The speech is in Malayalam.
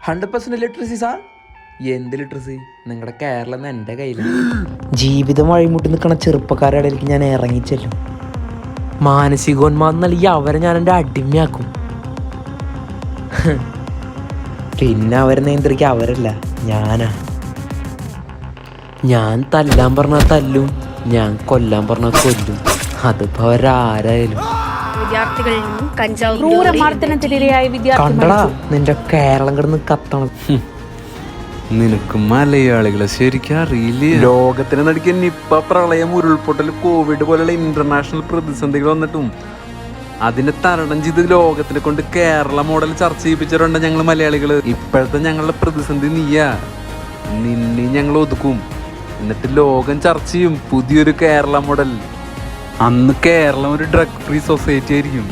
100% ലിറ്ററസി സാർ. എന്ത് ലിറ്ററസി? നിങ്ങളുടെ കേരളം എൻ്റെ കയ്യിലാണ്. ജീവിതം വഴിമുട്ടി നിൽക്കണ ചെറുപ്പക്കാരുടെ ഇടയിലേക്ക് ഞാൻ ഇറങ്ങിച്ചെല്ലും. മാനസികോന്മാദം നൽകി അവരെ ഞാൻ എൻ്റെ അടിമയാക്കും. പിന്നെ അവരെ നിയന്ത്രിക്കുക അവരല്ല, ഞാനാ. ഞാൻ തല്ലാൻ പറഞ്ഞാൽ തല്ലും, ഞാൻ കൊല്ലാൻ പറഞ്ഞാൽ കൊല്ലും. അതിപ്പോ അവരാരായാലും. കണ്ടടാ നിന്റെ കേരളം കിടന്ന് കത്തണം. നിനക്ക് മലയാളികളെ ശരിക്കും അറിയില്ല. ലോകത്തിന് നടിക്കാൻ നിപ്പ, പ്രളയം, ഉരുൾപൊട്ടൽ, കോവിഡ് പോലുള്ള ഇന്റർനാഷണൽ പ്രതിസന്ധികൾ വന്നിട്ടും അതിനെ തരണം ചെയ്ത് ലോകത്തിനെ കൊണ്ട് കേരള മോഡൽ ചർച്ച ചെയ്യിപ്പിച്ചിട്ടുണ്ട് ഞങ്ങൾ മലയാളികള്. ഇപ്പോഴത്തെ ഞങ്ങളുടെ പ്രതിസന്ധി നീയാ. നിന്നെ ഞങ്ങൾ ഒതുക്കും, എന്നിട്ട് ലോകം ചർച്ച ചെയ്യും പുതിയൊരു കേരള മോഡൽ. അന്ന് കേരളം ഒരു ഡ്രഗ് ഫ്രീ സൊസൈറ്റി ആയിരിക്കും.